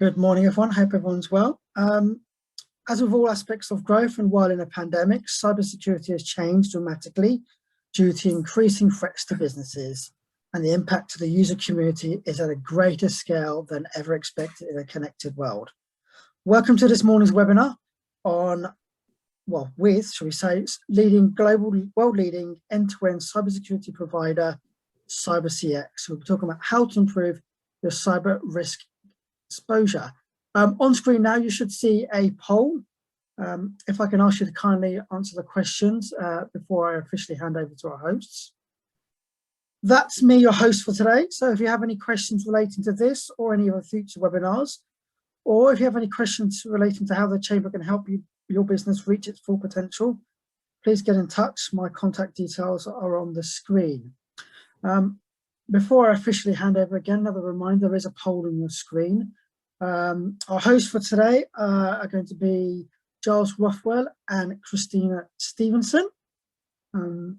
Good morning, everyone. Hope everyone's well. As with all aspects of growth and while in a pandemic, cybersecurity has changed dramatically due to increasing threats to businesses, and the impact to the user community is at a greater scale than ever expected in a connected world. Welcome to this morning's webinar on, shall we say, world-leading end-to-end cybersecurity provider, CyberCX. We'll be talking about how to improve your cyber risk exposure. On screen now, you should see a poll. If I can ask you to kindly answer the questions before I officially hand over to our hosts. That's me, your host for today. So if you have any questions relating to this or any of the future webinars, or if you have any questions relating to how the Chamber can help your business reach its full potential, please get in touch. My contact details are on the screen. Before I officially hand over again, another reminder, there is a poll on your screen. Our hosts for today are going to be Giles Rothwell and Christina Stevenson, and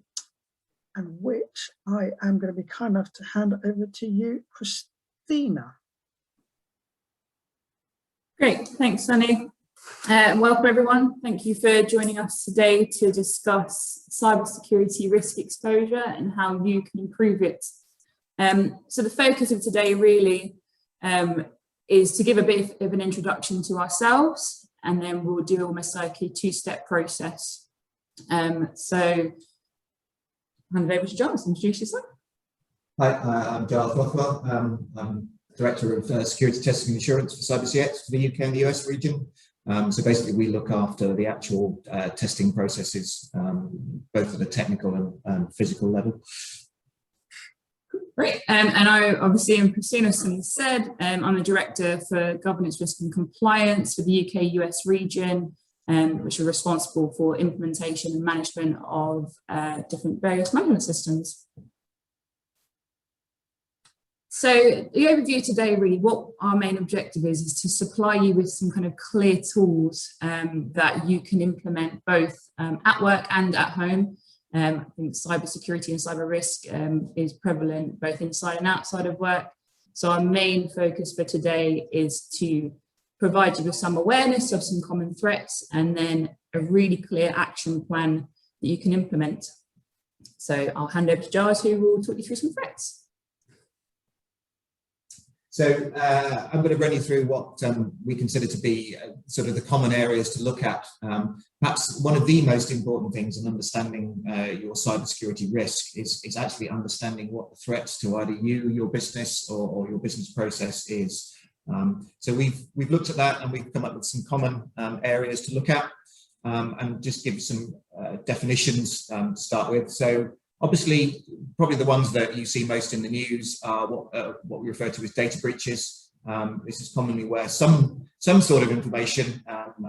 which I am going to be kind enough to hand over to you, Christina. Great, thanks, Sunny. Welcome, everyone. Thank you for joining us today to discuss cybersecurity risk exposure and how you can improve it. So the focus of today really is to give a bit of an introduction to ourselves, and then we'll do almost like a two-step process. So hand it over to Giles, introduce yourself. Hi, I'm Giles Rothwell. I'm Director of Security Testing and Assurance for CyberCX for the UK and the US region. So basically we look after the actual testing processes, both at a technical and physical level. Great, and I obviously am Christina, as Sunny said. I'm a Director for Governance, Risk and Compliance for the UK-US region, which are responsible for implementation and management of different various management systems. So the overview today, really, what our main objective is to supply you with some kind of clear tools that you can implement both at work and at home. I think cybersecurity and cyber risk is prevalent both inside and outside of work. So our main focus for today is to provide you with some awareness of some common threats and then a really clear action plan that you can implement. So I'll hand over to Giles, who will talk you through some threats. So I'm going to run you through what we consider to be sort of the common areas to look at. Perhaps one of the most important things in understanding your cybersecurity risk is actually understanding what the threats to either you, your business, or your business process is. So we've looked at that and we've come up with some common areas to look at and just give some definitions to start with. So obviously, probably the ones that you see most in the news are what we refer to as data breaches. This is commonly where some sort of information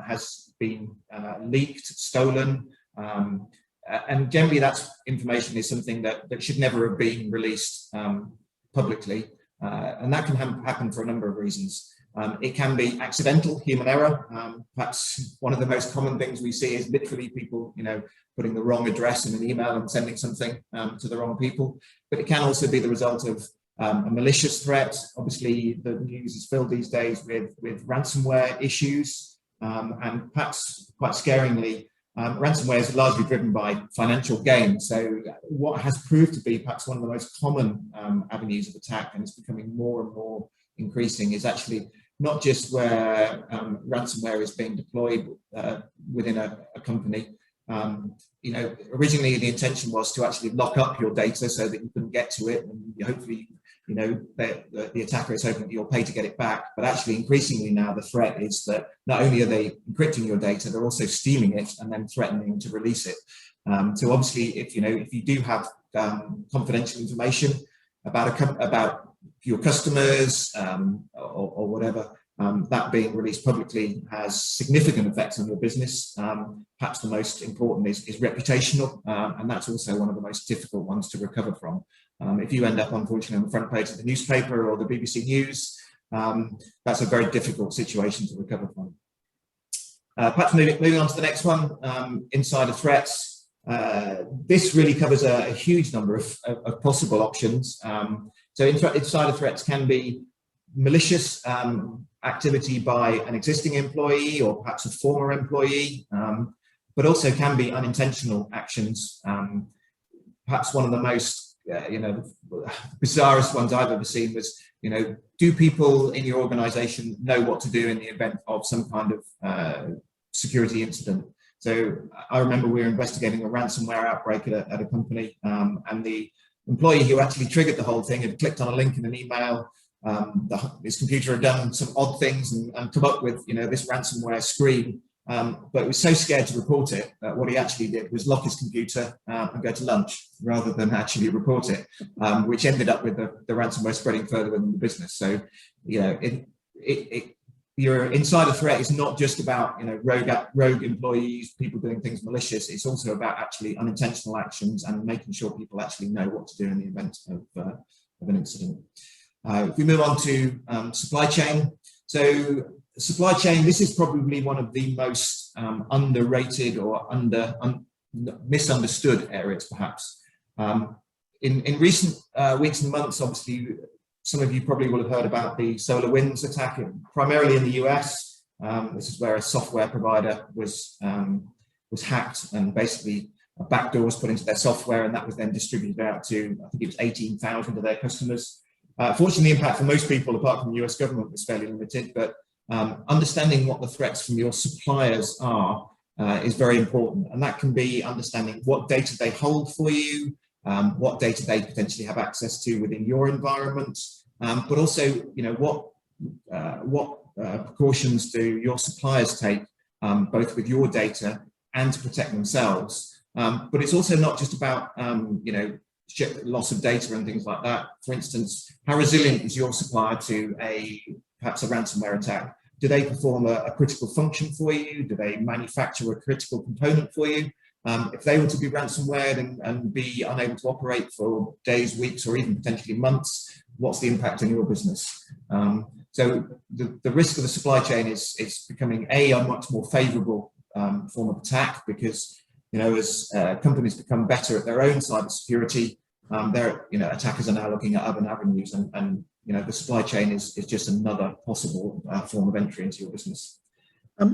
has been leaked, stolen, and generally that information is something that should never have been released publicly, and that can happen for a number of reasons. It can be accidental, human error. Perhaps one of the most common things we see is literally people, putting the wrong address in an email and sending something to the wrong people. But it can also be the result of a malicious threat. Obviously, the news is filled these days with ransomware issues, and perhaps quite scaringly, ransomware is largely driven by financial gain. So what has proved to be perhaps one of the most common avenues of attack, and it's becoming more and more increasing, is actually not just where ransomware is being deployed within a company. Originally the intention was to actually lock up your data so that you couldn't get to it, and hopefully, the attacker is hoping that you'll pay to get it back. But actually, increasingly now, the threat is that not only are they encrypting your data, they're also stealing it and then threatening to release it. So obviously, if you do have confidential information about your customers or whatever, that being released publicly has significant effects on your business. Perhaps the most important is reputational, and that's also one of the most difficult ones to recover from. If you end up, unfortunately, on the front page of the newspaper or the BBC News, that's a very difficult situation to recover from. Perhaps moving on to the next one, insider threats. This really covers a huge number of possible options. So insider threats can be malicious, activity by an existing employee or perhaps a former employee, but also can be unintentional actions. Perhaps one of the most, bizarrest ones I've ever seen was, do people in your organization know what to do in the event of some kind of security incident? So I remember we were investigating a ransomware outbreak at a company, and the employee who actually triggered the whole thing had clicked on a link in an email. His computer had done some odd things and come up with, this ransomware screen. But he was so scared to report it that what he actually did was lock his computer and go to lunch rather than actually report it, which ended up with the ransomware spreading further within the business. So, your insider threat is not just about rogue employees, people doing things malicious. It's also about actually unintentional actions and making sure people actually know what to do in the event of an incident. If we move on to supply chain. So supply chain, this is probably one of the most underrated or misunderstood areas, perhaps. In recent weeks and months, obviously, some of you probably will have heard about the SolarWinds attack, primarily in the US. This is where a software provider was hacked, and basically a backdoor was put into their software, and that was then distributed out to, I think it was 18,000 of their customers. Fortunately, the impact for most people, apart from the US government, was fairly limited, but understanding what the threats from your suppliers are is very important. And that can be understanding what data they hold for you, what data they potentially have access to within your environment, but also, what precautions do your suppliers take, both with your data and to protect themselves. But it's also not just about, loss of data and things like that. For instance, how resilient is your supplier to perhaps a ransomware attack? Do they perform a critical function for you? Do they manufacture a critical component for you? If they were to be ransomware and be unable to operate for days, weeks, or even potentially months, what's the impact on your business? So the risk of the supply chain is becoming a much more favorable form of attack, because as companies become better at their own cybersecurity, attackers are now looking at other avenues, and the supply chain is just another possible form of entry into your business.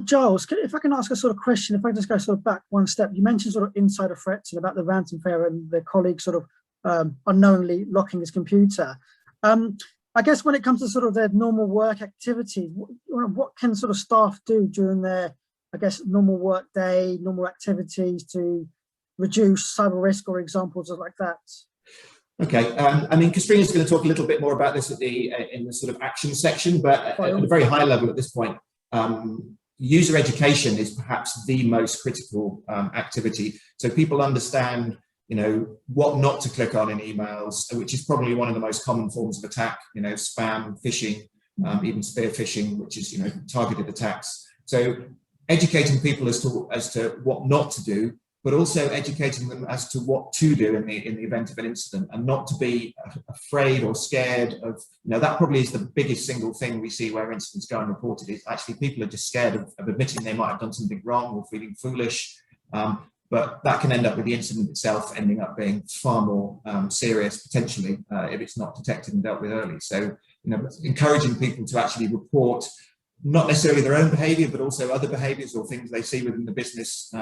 Giles, if I can ask a sort of question, if I just go sort of back one step, you mentioned sort of insider threats and about the ransomware and the colleague sort of unknowingly locking his computer. I guess when it comes to sort of their normal work activity, what can sort of staff do during their, I guess, normal work day, normal activities to reduce cyber risk, or examples of like that? Okay, I mean, Katrina's going to talk a little bit more about this in the sort of action section, but at a very high level at this point, user education is perhaps the most critical activity. So people understand, what not to click on in emails, which is probably one of the most common forms of attack, spam, phishing, even spear phishing, which is, targeted attacks. So educating people as to what not to do, but also educating them as to what to do in the event of an incident, and not to be afraid or scared of, that probably is the biggest single thing we see where incidents go unreported, is actually people are just scared of admitting they might have done something wrong or feeling foolish. But that can end up with the incident itself ending up being far more serious, potentially, if it's not detected and dealt with early. So, encouraging people to actually report not necessarily their own behavior, but also other behaviors or things they see within the business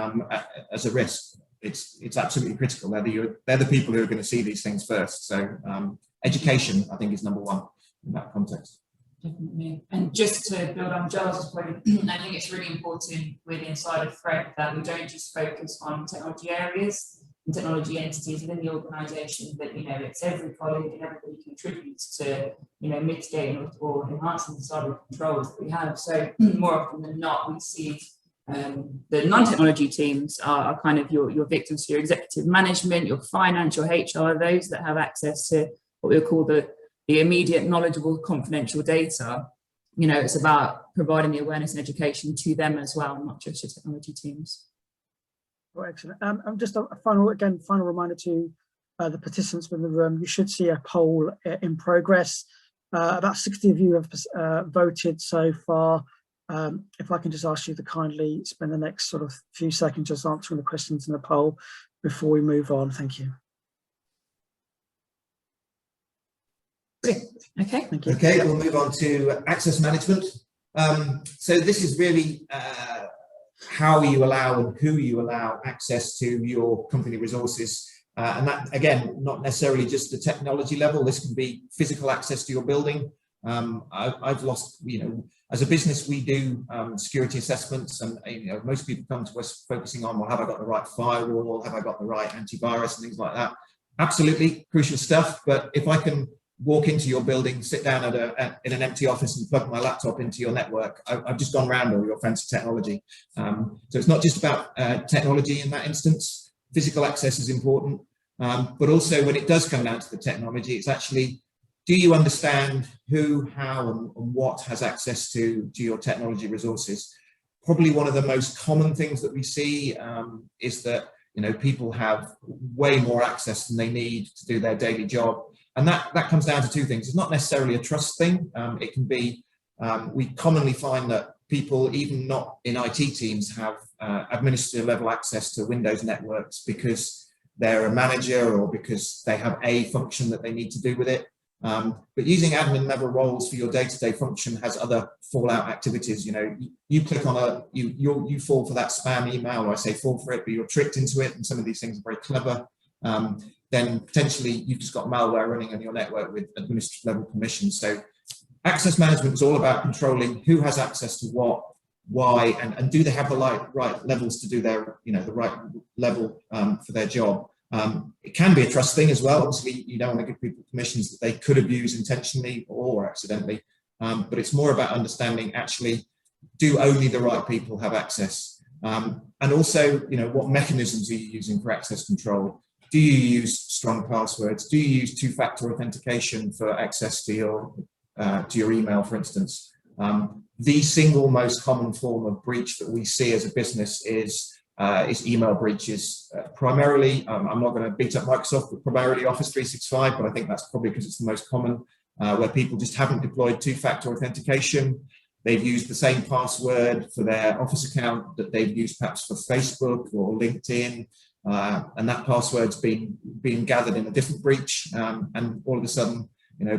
as a risk. It's absolutely critical. They're the people who are going to see these things first. So education, I think, is number one in that context. Definitely. And just to build on Giles' point, I think it's really important with insider threat that we don't just focus on technology areas and technology entities within the organisation, but it's every colleague and everybody contributes to mitigating or enhancing the cyber controls that we have. So more often than not, we see the non-technology teams are kind of your victims, your executive management, your finance, your HR, those that have access to what we'll call the immediate, knowledgeable, confidential data. It's about providing the awareness and education to them as well, not just your technology teams. Oh, excellent. Just a final reminder to the participants in the room, you should see a poll in progress. About 60 of you have voted so far. If I can just ask you to kindly spend the next sort of few seconds just answering the questions in the poll before we move on. Thank you. Okay. Thank you. Okay, we'll move on to access management. So this is really how you allow and who you allow access to your company resources. And that, again, not necessarily just the technology level. This can be physical access to your building. I've lost, as a business, we do security assessments, and most people come to us focusing on, well, have I got the right firewall? Have I got the right antivirus and things like that? Absolutely crucial stuff. But if I can walk into your building, sit down in an empty office and plug my laptop into your network, I've just gone round all your fancy technology. So it's not just about technology in that instance. Physical access is important, but also when it does come down to the technology, it's actually, do you understand who, how, and what has access to your technology resources? Probably one of the most common things that we see is that people have way more access than they need to do their daily job. And that comes down to two things. It's not necessarily a trust thing. It can be, we commonly find that people, even not in IT teams, have administrative level access to Windows networks because they're a manager or because they have a function that they need to do with it. But using admin level roles for your day-to-day function has other fallout activities. You click on you fall for that spam email, or I say fall for it, but you're tricked into it, and some of these things are very clever. Then potentially you've just got malware running on your network with administrative level permissions. So access management is all about controlling who has access to what, why, and do they have the right levels to do their, the right level for their job. It can be a trust thing as well. Obviously, you don't want to give people permissions that they could abuse intentionally or accidentally, but it's more about understanding actually, do only the right people have access? And also, what mechanisms are you using for access control? Do you use strong passwords? Do you use two-factor authentication for access to your email, for instance? The single most common form of breach that we see as a business is email breaches. Primarily, I'm not going to beat up Microsoft, but primarily Office 365, but I think that's probably because it's the most common, where people just haven't deployed two-factor authentication. They've used the same password for their Office account that they've used perhaps for Facebook or LinkedIn, and that password's been gathered in a different breach, and all of a sudden,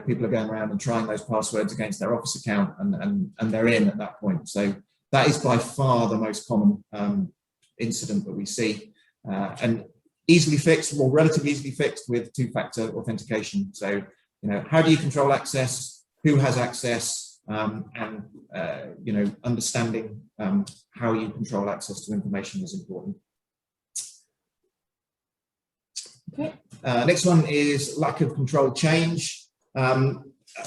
people are going around and trying those passwords against their Office account, and they're in at that point. So that is by far the most common incident that we see, and easily fixed, or relatively easily fixed, with two-factor authentication. So, how do you control access? Who has access? And understanding how you control access to information is important. Okay. Next one is lack of control change.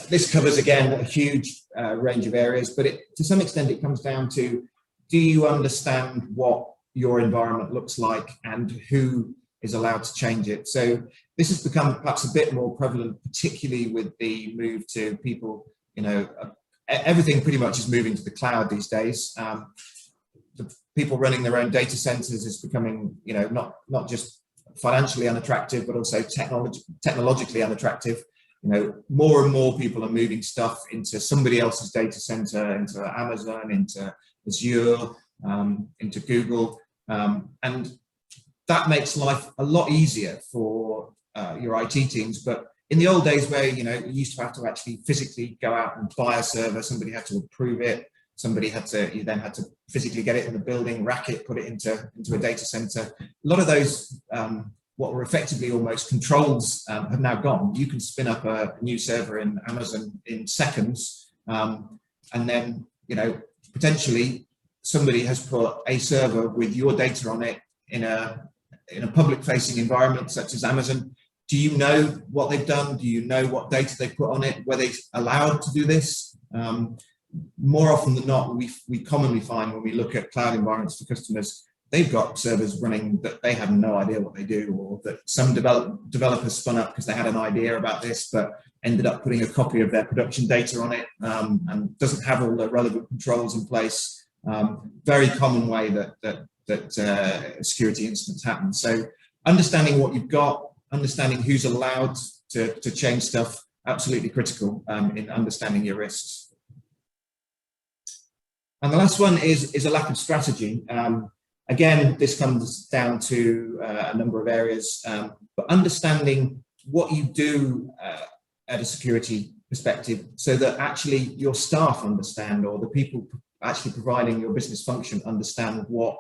This covers, again, a huge range of areas, but to some extent it comes down to, do you understand what your environment looks like and who is allowed to change it? So this has become perhaps a bit more prevalent, particularly with the move to people, everything pretty much is moving to the cloud these days. The people running their own data centers is becoming, not just financially unattractive, but also technologically unattractive. More and more people are moving stuff into somebody else's data center, into Amazon, into Azure, into Google, and that makes life a lot easier for your IT teams. But in the old days, where you used to have to actually physically go out and buy a server, somebody had to approve it, you then had to physically get it in the building, rack it, put it into a data center. A lot of those what were effectively almost controls have now gone. You can spin up a new server in Amazon in seconds, and then potentially somebody has put a server with your data on it in a public-facing environment such as Amazon. Do you know what they've done? Do you know what data they put on it? Were they allowed to do this? More often than not, we commonly find when we look at cloud environments for customers, they've got servers running that they have no idea what they do, or that some developers spun up because they had an idea about this, but ended up putting a copy of their production data on it, and doesn't have all the relevant controls in place. Very common way that security incidents happen. So understanding what you've got, understanding who's allowed to change stuff, absolutely critical in understanding your risks. And the last one is a lack of strategy. Again, this comes down to a number of areas, but understanding what you do at a security perspective, so that actually your staff understand, or the people actually providing your business function understand what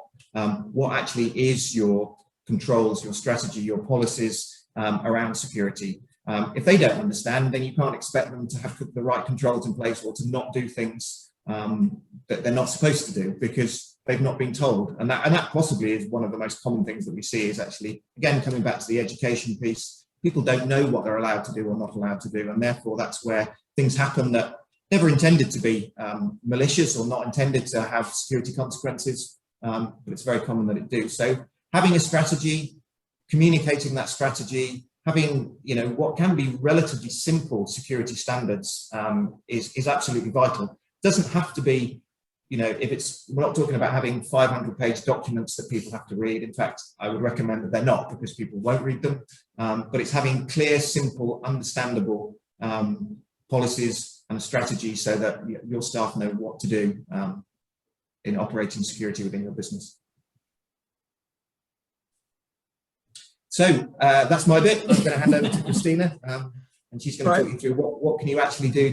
actually is your controls, your strategy, your policies around security. If they don't understand, then you can't expect them to have the right controls in place, or to not do things that they're not supposed to do because they've not been told. And that possibly is one of the most common things that we see, is actually, again, coming back to the education piece, people don't know what they're allowed to do or not allowed to do, and therefore that's where things happen that never intended to be malicious or not intended to have security consequences, but it's very common that it do. So having a strategy, communicating that strategy, having, you know, what can be relatively simple security standards is absolutely vital. It doesn't have to be, you know, we're not talking about having 500-page documents that people have to read. In fact, I would recommend that they're not, because people won't read them. But it's having clear, simple, understandable policies and a strategy, so that your staff know what to do in operating security within your business. So that's my bit. I'm going to hand over to Christina, and she's going to talk you through what can you actually do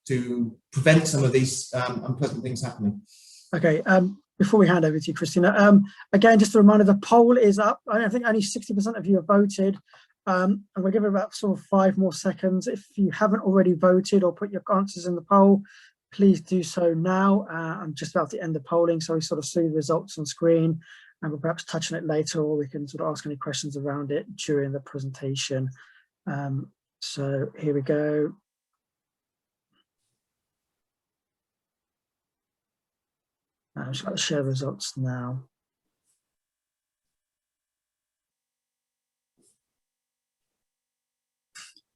to prevent some of these unpleasant things happening. Okay. Before we hand over to you, Christina, again, just a reminder, the poll is up. I think only 60% of you have voted, and we'll give it about sort of 5 more seconds. If you haven't already voted or put your answers in the poll, please do so now. I'm just about to end the polling, so we sort of see the results on screen, and we'll perhaps touch on it later, or we can sort of ask any questions around it during the presentation. So here we go. I'm just going to share results now.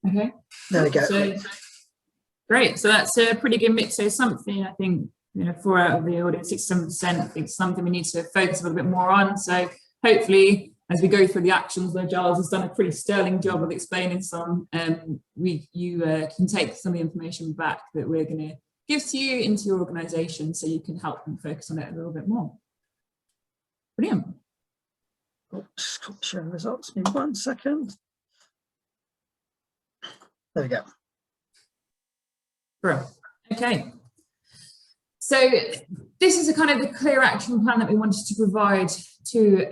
Okay. There we go. So, great. So that's a pretty good mix. So something, I think, you know, 4 out of the audience, 67%, I think something we need to focus a little bit more on. So hopefully, as we go through the actions, where Giles has done a pretty sterling job of explaining some, you can take some of the information back that we're going to give to you into your organisation, so you can help them focus on it a little bit more. Brilliant. Just sharing results. Give me 1 second. There we go. Brilliant. Okay. So this is a kind of the clear action plan that we wanted to provide to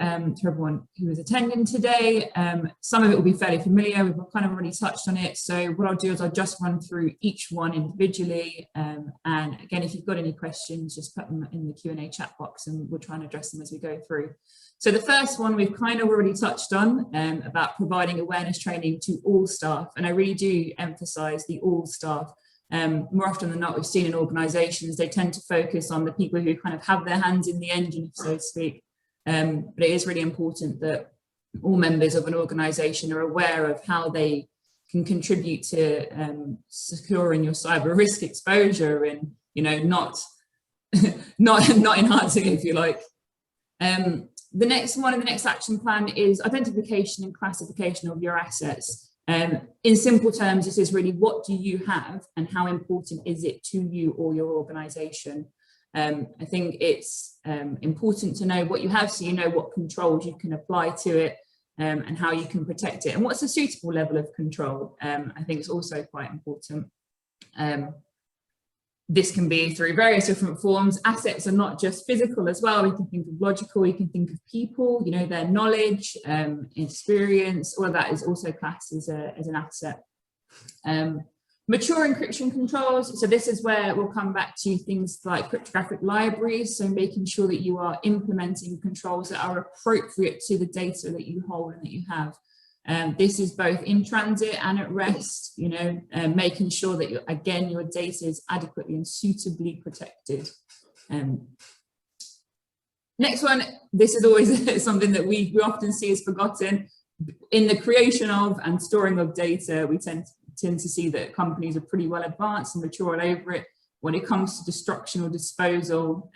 everyone who is attending today. Some of it will be fairly familiar. We've kind of already touched on it. So what I'll do is I'll just run through each one individually. And again, if you've got any questions, just put them in the Q&A chat box, and we'll try and address them as we go through. So the first one we've kind of already touched on, about providing awareness training to all staff. And I really do emphasize the all staff. More often than not, we've seen in organisations, they tend to focus on the people who kind of have their hands in the engine, so to speak. But it is really important that all members of an organisation are aware of how they can contribute to securing your cyber risk exposure, and, you know, not enhancing it, if you like. The next one in the next action plan is identification and classification of your assets. In simple terms, this is really, what do you have and how important is it to you or your organisation? I think it's important to know what you have, so you know what controls you can apply to it, and how you can protect it, and what's a suitable level of control. I think it's also quite important. This can be through various different forms. Assets are not just physical as well. We can think of logical, you can think of people, you know, their knowledge, experience, all of that is also classed as an asset. Mature encryption controls. So this is where we'll come back to things like cryptographic libraries. So making sure that you are implementing controls that are appropriate to the data that you hold and that you have. This is both in transit and at rest, you know, making sure that, again, your data is adequately and suitably protected. Next one, this is always something that we often see is forgotten. In the creation of and storing of data, we tend to see that companies are pretty well advanced and mature all over it. When it comes to destruction or disposal,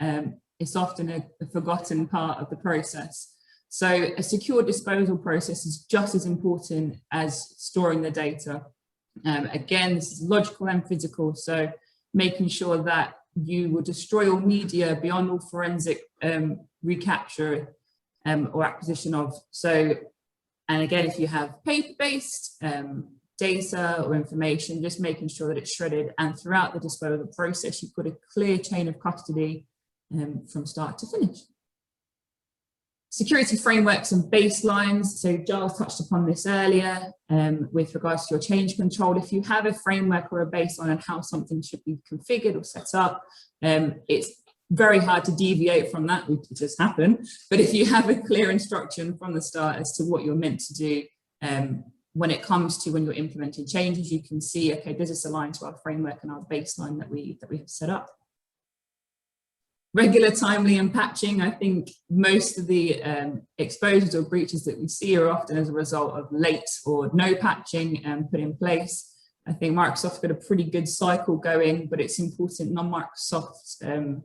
it's often a forgotten part of the process. So a secure disposal process is just as important as storing the data. Again, this is logical and physical. So making sure that you will destroy all media beyond all forensic recapture or acquisition of. So, and again, if you have paper-based data or information, just making sure that it's shredded, and throughout the disposal process, you've got a clear chain of custody from start to finish. Security frameworks and baselines. So Giles touched upon this earlier with regards to your change control. If you have a framework or a baseline on how something should be configured or set up, it's very hard to deviate from that, which just happened. But if you have a clear instruction from the start as to what you're meant to do, when it comes to when you're implementing changes, you can see, okay, does this align to our framework and our baseline that we have set up? Regular, timely and patching. I think most of the exposures or breaches that we see are often as a result of late or no patching put in place. I think Microsoft's got a pretty good cycle going, but it's important non-Microsoft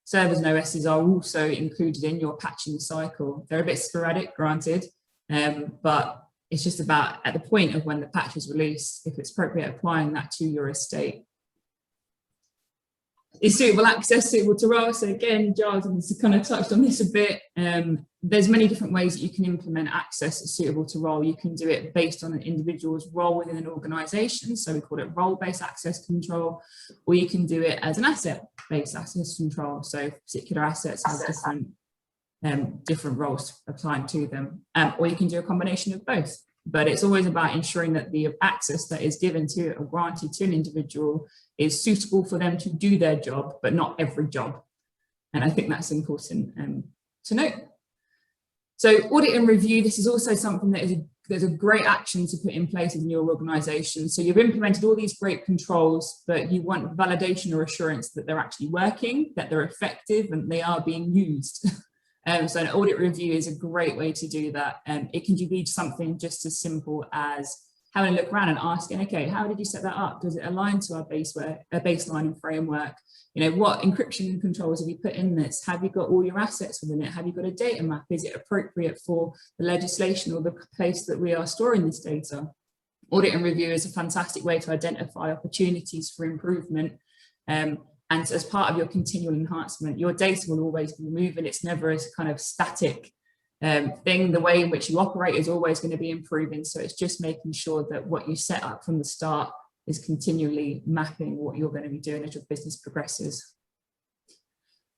servers and OSs are also included in your patching cycle. They're a bit sporadic, granted, but it's just about at the point of when the patch is released, if it's appropriate, applying that to your estate. Is suitable access suitable to role? So again, Giles has kind of touched on this a bit. There's many different ways that you can implement access that's suitable to role. You can do it based on an individual's role within an organization, so we call it role-based access control, or you can do it as an asset-based access control, so particular assets have different roles assigned to them, or you can do a combination of both. But it's always about ensuring that the access that is given to or granted to an individual is suitable for them to do their job, but not every job. And I think that's important to note. So audit and review, this is also something that there's a great action to put in place in your organization. So you've implemented all these great controls, but you want validation or assurance that they're actually working, that they're effective and they are being used. So an audit review is a great way to do that. It can be something just as simple as having a look around and asking, okay, how did you set that up? Does it align to our baseline and framework? You know, what encryption controls have you put in this? Have you got all your assets within it? Have you got a data map? Is it appropriate for the legislation or the place that we are storing this data? Audit and review is a fantastic way to identify opportunities for improvement. And as part of your continual enhancement, your data will always be moving. It's never a kind of static thing. The way in which you operate is always going to be improving. So it's just making sure that what you set up from the start is continually mapping what you're going to be doing as your business progresses.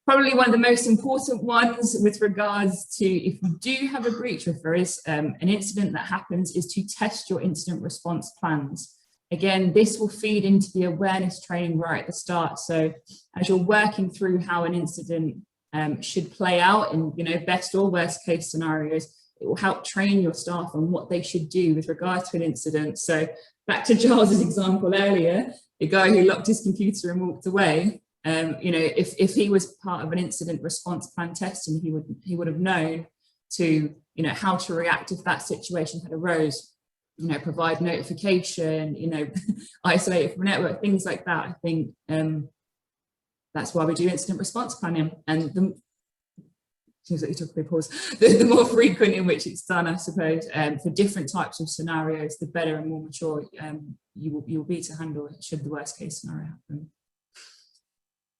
Probably one of the most important ones with regards to if you do have a breach, or if there is an incident that happens, is to test your incident response plans. Again, this will feed into the awareness training right at the start. So as you're working through how an incident should play out in, you know, best or worst case scenarios, it will help train your staff on what they should do with regards to an incident. So back to Charles's example earlier, the guy who locked his computer and walked away, you know, if he was part of an incident response plan testing, he would have known to, you know, how to react if that situation had arose. You know, provide notification, you know, isolate it from a network, things like that. I think that's why we do incident response planning. And seems like you took a big pause. The more frequent in which it's done, I suppose, for different types of scenarios, the better and more mature you will be to handle it should the worst case scenario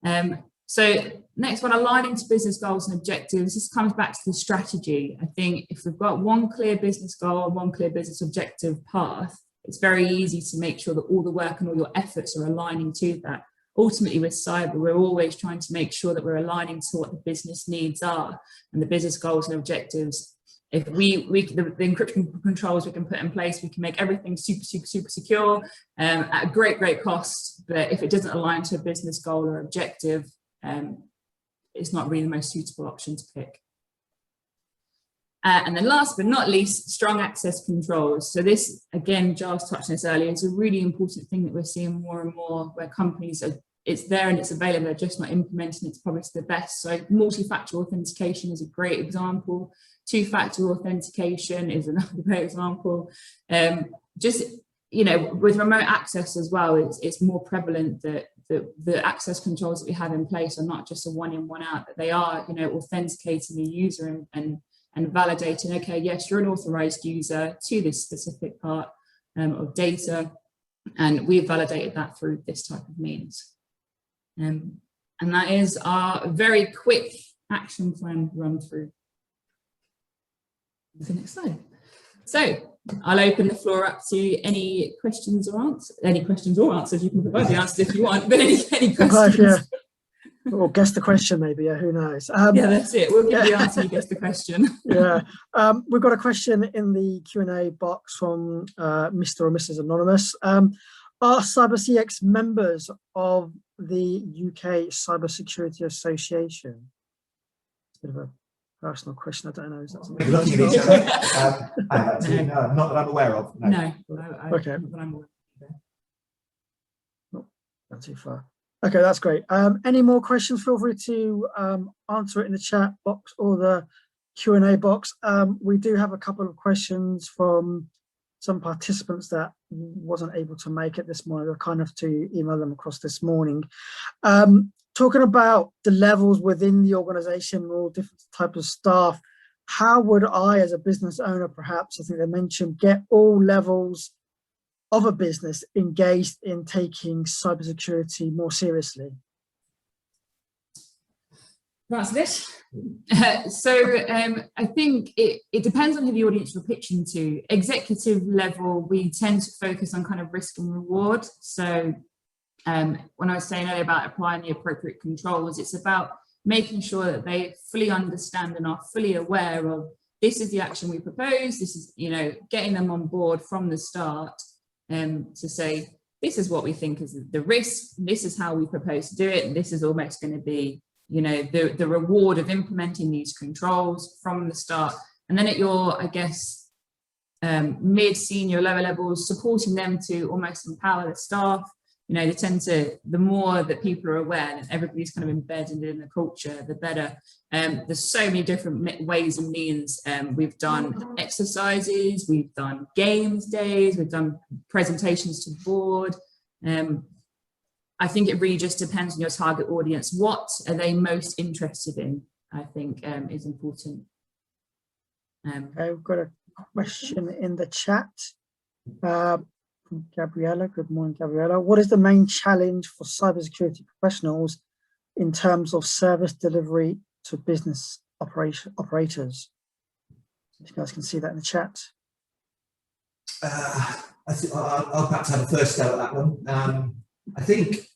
happen. So next one, aligning to business goals and objectives. This comes back to the strategy. I think if we've got one clear business goal, one clear business objective path, it's very easy to make sure that all the work and all your efforts are aligning to that. Ultimately with cyber, we're always trying to make sure that we're aligning to what the business needs are and the business goals and objectives. If the encryption controls we can put in place, we can make everything super secure at a great cost. But if it doesn't align to a business goal or objective, it's not really the most suitable option to pick. And then last but not least, strong access controls. So this, again, Giles touched on this earlier, is a really important thing that we're seeing more and more where companies are, it's there and it's available, they're just not implementing it probably to the best. So multi-factor authentication is a great example. Two-factor authentication is another great example. Just, you know, with remote access as well, it's more prevalent that the access controls that we have in place are not just a one in, one out, that they are, you know, authenticating the user and validating, okay, yes, you're an authorized user to this specific part of data, and we've validated that through this type of means. And that is our very quick action plan run through. The next slide. So I'll open the floor up to any questions or answers. Any questions or answers, you can provide the answers if you want, but any questions. Yeah. Or guess the question, maybe. Yeah, who knows? Yeah, that's it. We'll give the answer. You guess the question. Yeah, we've got a question in the Q&A box from Mr. or Mrs. Anonymous. Are CyberCX members of the UK Cybersecurity Association? It's a bit of a personal question. I don't know. Is that something? Looking at each other. No, not that I'm aware of. No. Okay. I'm aware. Not too far. Okay, that's great. Any more questions? Feel free to answer it in the chat box or the Q&A box. We do have a couple of questions from some participants that wasn't able to make it this morning. I kind of to email them across this morning. Talking about the levels within the organization, all different types of staff, how would I, as a business owner, perhaps, I think they mentioned, get all levels of a business engaged in taking cybersecurity more seriously? That's this. I think it depends on who the audience you're pitching to. Executive level, we tend to focus on kind of risk and reward. So when I was saying earlier about applying the appropriate controls, it's about making sure that they fully understand and are fully aware of this is the action we propose. This is, getting them on board from the start to say, this is what we think is the risk. This is how we propose to do it. And this is almost going to be, the reward of implementing these controls from the start. And then at your, I guess, mid, senior, lower levels, supporting them to almost empower the staff. They tend to, the more that people are aware and everybody's kind of embedded in the culture, the better. There's so many different ways and means. We've done exercises, we've done games days, we've done presentations to the board. I think it really just depends on your target audience. What are they most interested in, I think, is important. Okay, we've got a question in the chat. Gabriella, good morning, Gabriella. What is the main challenge for cybersecurity professionals in terms of service delivery to business operators? You guys can see that in the chat. I'll perhaps have a first go at that one. I think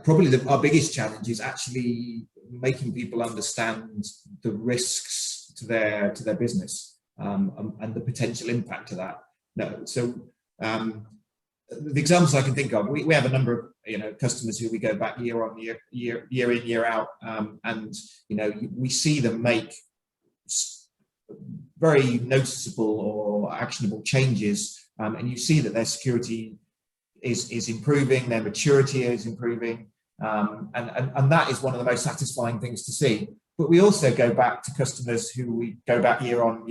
probably our biggest challenge is actually making people understand the risks to their business and the potential impact of that. The examples I can think of, we have a number of customers who we go back year in, year out, and we see them make very noticeable or actionable changes, and you see that their security is improving, their maturity is improving, and that is one of the most satisfying things to see. But we also go back to customers who we go back year in,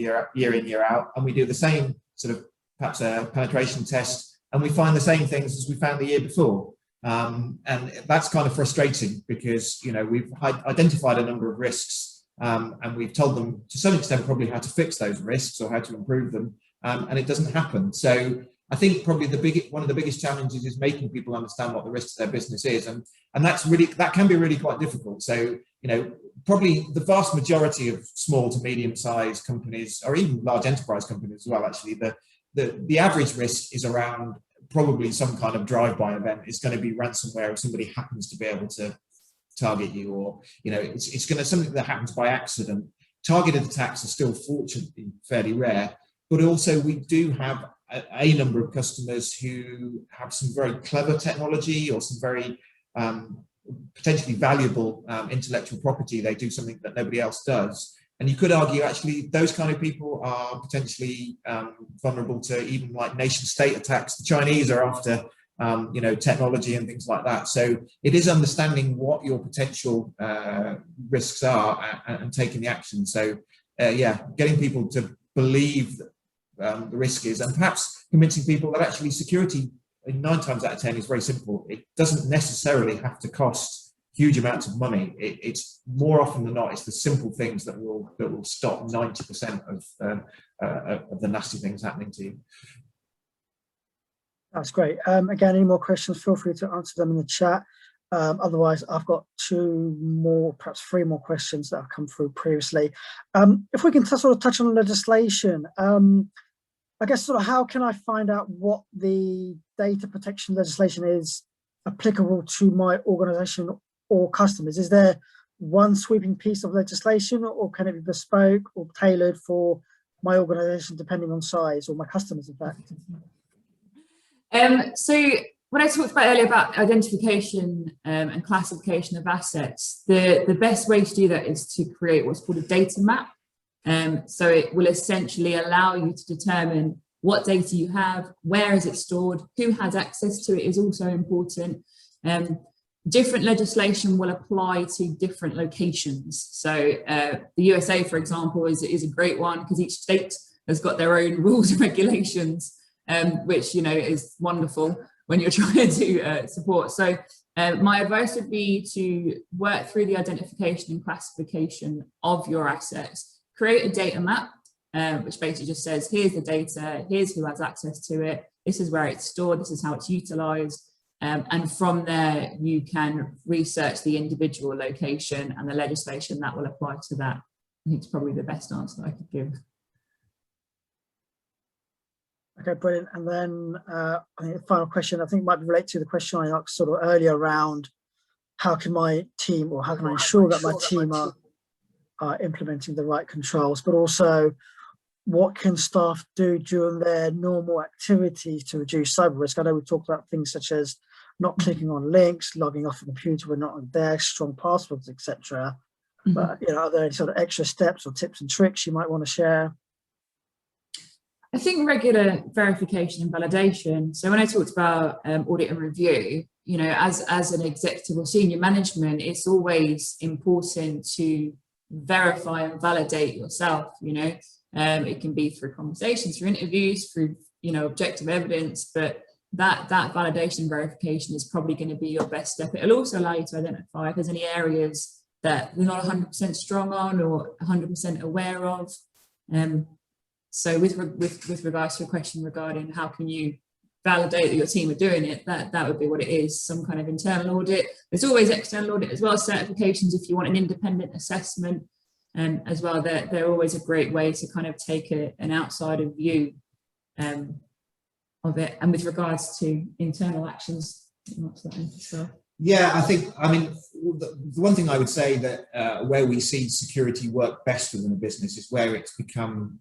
year out, and we do the same sort of perhaps a penetration test, and we find the same things as we found the year before. And that's kind of frustrating because, we've identified a number of risks, and we've told them to some extent probably how to fix those risks or how to improve them, and it doesn't happen. So I think probably one of the biggest challenges is making people understand what the risk to their business is, and that can be really quite difficult. So probably the vast majority of small to medium-sized companies, or even large enterprise companies as well, actually, the average risk is around probably some kind of drive-by event. It's going to be ransomware if somebody happens to be able to target you, or it's going to something that happens by accident. Targeted attacks are still fortunately fairly rare, but also we do have a number of customers who have some very clever technology or some very potentially valuable intellectual property. They do something that nobody else does. And you could argue, actually, those kind of people are potentially vulnerable to even like nation state attacks. The Chinese are after, technology and things like that. So it is understanding what your potential risks are and taking the action. So getting people to believe that the risk is, and perhaps convincing people that actually security 9 times out of 10 is very simple. It doesn't necessarily have to cost huge amounts of money. It's more often than not, it's the simple things that will stop 90% of the nasty things happening to you. That's great. Again, any more questions, feel free to answer them in the chat. Otherwise, I've got 2 more, perhaps 3 more questions that have come through previously. If we can sort of touch on legislation, I guess sort of how can I find out what the data protection legislation is applicable to my organization or customers? Is there one sweeping piece of legislation, or can it be bespoke or tailored for my organization depending on size, or my customers, in fact? So when I talked about earlier about identification and classification of assets, the best way to do that is to create what's called a data map. So it will essentially allow you to determine what data you have, where is it stored, who has access to it is also important. Different legislation will apply to different locations. So the USA, for example, is a great one because each state has got their own rules and regulations, which, is wonderful when you're trying to support. So my advice would be to work through the identification and classification of your assets, create a data map, which basically just says, here's the data, here's who has access to it, this is where it's stored, this is how it's utilized. And from there, you can research the individual location and the legislation that will apply to that. I think it's probably the best answer I could give. Okay, brilliant. And then I think the final question, I think might be related to the question I asked sort of earlier around how can my team, or how can I ensure that my team are implementing the right controls, but also what can staff do during their normal activities to reduce cyber risk? I know we talked about things such as not clicking on links, logging off the computer when not on desk, strong passwords, etc. But are there any sort of extra steps or tips and tricks you might want to share? I think regular verification and validation. So when I talked about audit and review, as an executive or senior management, it's always important to verify and validate yourself. It can be through conversations, through interviews, through objective evidence, but that validation and verification is probably going to be your best step. It'll also allow you to identify if there's any areas that you're not 100% strong on or 100% aware of. So with regards to a question regarding how can you validate that your team are doing it, that would be what it is, some kind of internal audit. There's always external audit as well, certifications if you want an independent assessment as well. They're always a great way to kind of take an outsider view of it. And with regards to internal actions, what's that so? Yeah, the one thing I would say that where we see security work best within a business is where it's become,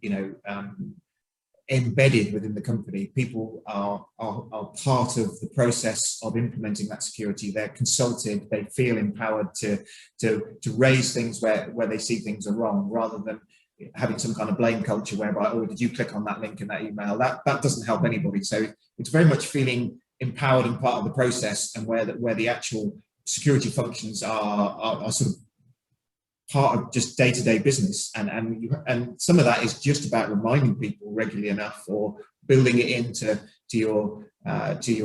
embedded within the company. People are part of the process of implementing that security. They're consulted. They feel empowered to raise things where they see things are wrong, rather than having some kind of blame culture whereby, oh, did you click on that link in that email? That doesn't help anybody. So it's very much feeling empowered and part of the process, and where the actual security functions are sort of part of just day-to-day business, and some of that is just about reminding people regularly enough, or building it into your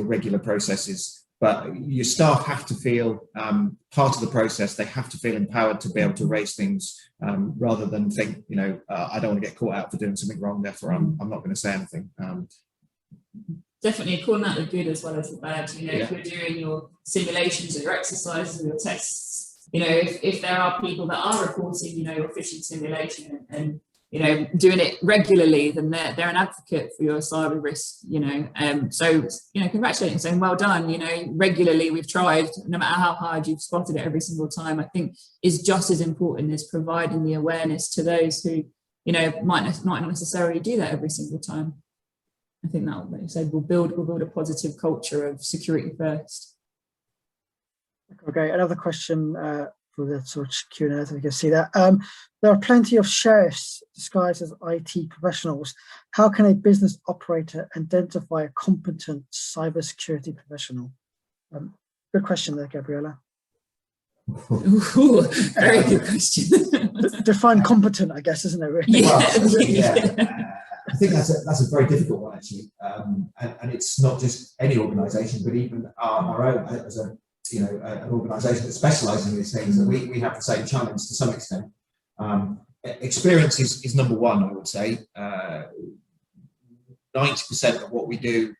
regular processes. But your staff have to feel part of the process. They have to feel empowered to be able to raise things, rather than think, I don't want to get caught out for doing something wrong, therefore I'm not going to say anything. Definitely calling out the good as well as the bad. If you're doing your simulations or your exercises or your tests, if there are people that are reporting, your phishing simulation and doing it regularly, then they're an advocate for your cyber risk. So congratulating and saying well done. Regularly we've tried, no matter how hard you've spotted it every single time, I think is just as important as providing the awareness to those who might not necessarily do that every single time. I think that, like you said, will build a positive culture of security first. Okay, another question for the sort of Q&A, so we can see that. There are plenty of sheriffs disguised as IT professionals. How can a business operator identify a competent cybersecurity professional? Good question there, Gabriella. Ooh, very good question. Define competent, I guess, isn't it? Really? Yeah. I think that's a very difficult one, actually, and it's not just any organisation, but even our own as an organisation that specialises in these things. That we have the same challenge to some extent. Experience is number one, I would say. 90% of what we do,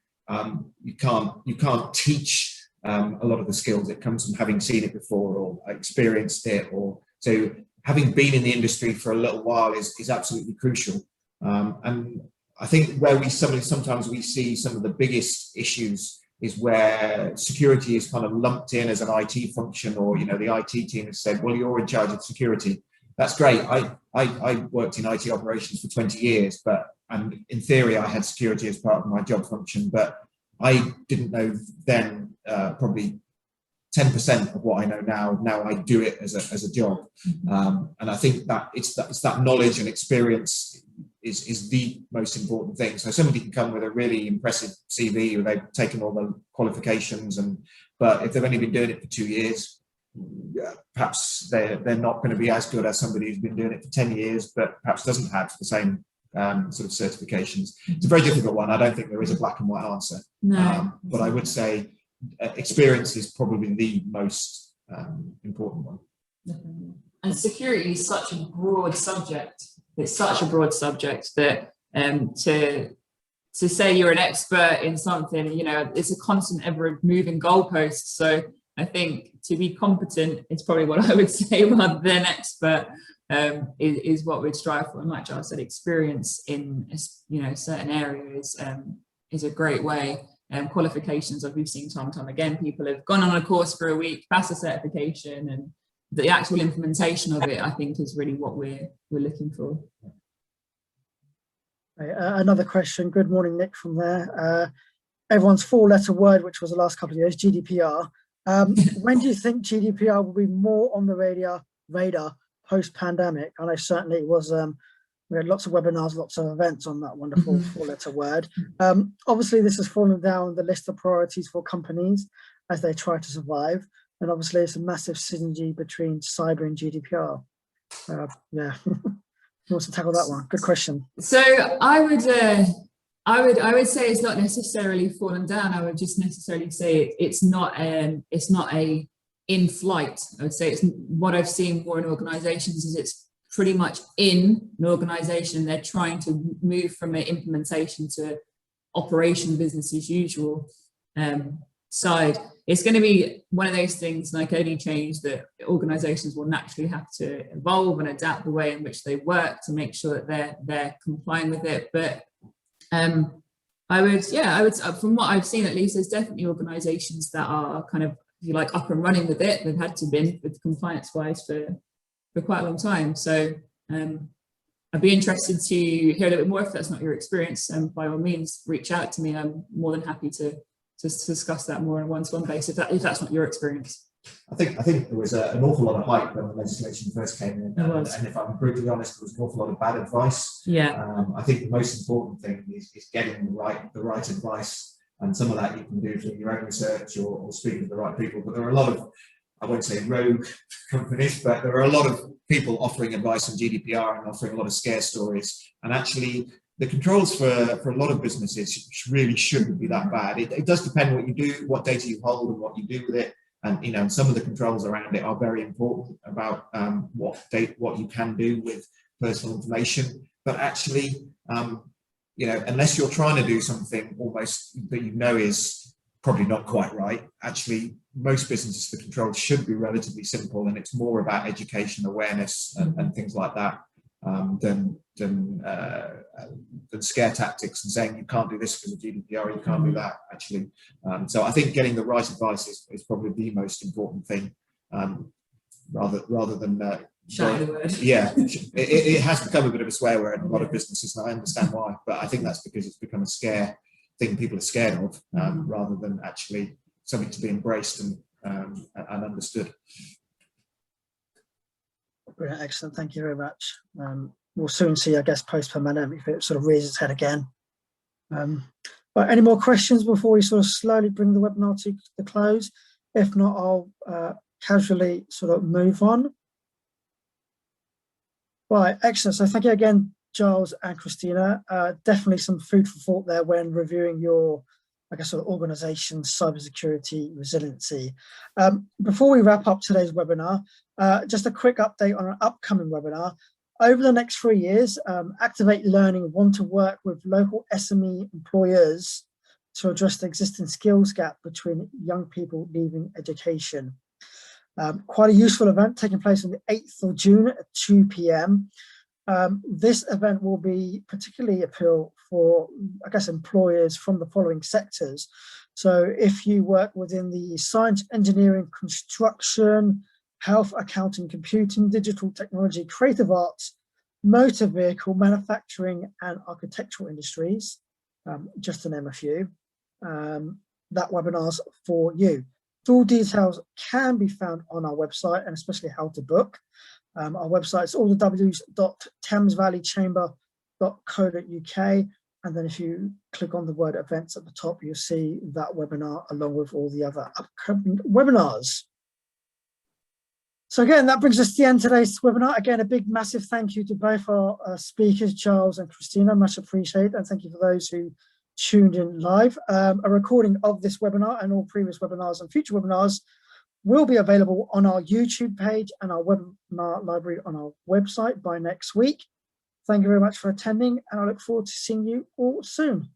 you can't teach a lot of the skills. It comes from having seen it before or experienced it, or so having been in the industry for a little while is absolutely crucial. And I think where sometimes we see some of the biggest issues is where security is kind of lumped in as an IT function, or, you know, the IT team has said, well, you're in charge of security. That's great. I worked in IT operations for 20 years, and in theory, I had security as part of my job function, but I didn't know then probably 10% of what I know now. Now I do it as a job. And I think that it's that knowledge and experience is the most important thing. So somebody can come with a really impressive CV, or they've taken all the qualifications, but if they've only been doing it for 2 years, perhaps they're not going to be as good as somebody who's been doing it for 10 years, but perhaps doesn't have the same sort of certifications. It's a very difficult one. I don't think there is a black and white answer. No. But I would say experience is probably the most important one. Definitely. And security is such a broad subject. It's such a broad subject that to say you're an expert in something, you know, it's a constant ever moving goalpost. So I think to be competent is probably what I would say, rather than expert, is what we'd strive for. And like Giles said, experience in, you know, certain areas is a great way. Qualifications, as we've seen time and time again, people have gone on a course for a week, passed a certification, and the actual implementation of it, I think, is really what we're looking for. Another question. Good morning, Nick, from there. Everyone's four-letter word, which was the last couple of years, GDPR. When do you think GDPR will be more on the radar post-pandemic? I know certainly it was. We had lots of webinars, lots of events on that wonderful four-letter word. Obviously, this has fallen down the list of priorities for companies as they try to survive. And obviously, it's a massive synergy between cyber and GDPR. Yeah, who wants to tackle that one? Good question. So I would say it's not necessarily fallen down. I would just necessarily say it's not a in flight. I would say it's what I've seen more in organisations is it's pretty much in an organisation. They're trying to move from an implementation to operation, business as usual side. It's going to be one of those things like any change that organisations will naturally have to evolve and adapt the way in which they work to make sure that they're complying with it. But I would, from what I've seen at least, there's definitely organisations that are kind of, if you like, up and running with it. They've had to be with compliance-wise for quite a long time. So I'd be interested to hear a little bit more. If that's not your experience, by all means, reach out to me. I'm more than happy to discuss that more on a one-to-one basis if that's not your experience. I think there was an awful lot of hype when the legislation first came in, and if I'm brutally honest, there was an awful lot of bad advice. Yeah. I think the most important thing is getting the right advice, and some of that you can do through your own research or speaking to the right people. But there are a lot of, I won't say rogue companies, but there are a lot of people offering advice on GDPR and offering a lot of scare stories. And actually, the controls for a lot of businesses really shouldn't be that bad. It does depend what you do, what data you hold, and what you do with it. And you know, some of the controls around it are very important about what you can do with personal information. But actually, you know, unless you're trying to do something almost that you know is probably not quite right, actually, most businesses, the controls should be relatively simple, and it's more about education, awareness, and things like that than scare tactics and saying you can't do this because of GDPR, you can't do that. Actually, so I think getting the right advice is probably the most important thing, rather than shiny word. Yeah, it has become a bit of a swear word in a lot of businesses, and I understand why. But I think that's because it's become a scare thing people are scared of, rather than actually something to be embraced and understood. Brilliant, excellent. Thank you very much. We'll soon see, I guess, post-pandemic if it sort of rears its head again. But any more questions before we sort of slowly bring the webinar to the close? If not, I'll casually sort of move on. Right, excellent. So thank you again, Giles and Christina. Definitely some food for thought there when reviewing your, I guess, sort of organisation, cybersecurity, resiliency. Before we wrap up today's webinar, just a quick update on an upcoming webinar. Over the next 3 years, Activate Learning want to work with local SME employers to address the existing skills gap between young people leaving education. Quite a useful event taking place on the 8th of June at 2 p.m. This event will be particularly appeal for, I guess, employers from the following sectors. So if you work within the science, engineering, construction, health, accounting, computing, digital technology, creative arts, motor vehicle, manufacturing and architectural industries, just to name a few, that webinar's for you. Full details can be found on our website, and especially how to book. Our website is allthews.thamesvalleychamber.co.uk, and then if you click on the word events at the top, you'll see that webinar along with all the other upcoming webinars. So again, that brings us to the end of today's webinar. Again, a big massive thank you to both our speakers, Charles and Christina, much appreciated, and thank you for those who tuned in live. A recording of this webinar and all previous webinars and future webinars will be available on our YouTube page and our webinar library on our website by next week. Thank you very much for attending, and I look forward to seeing you all soon.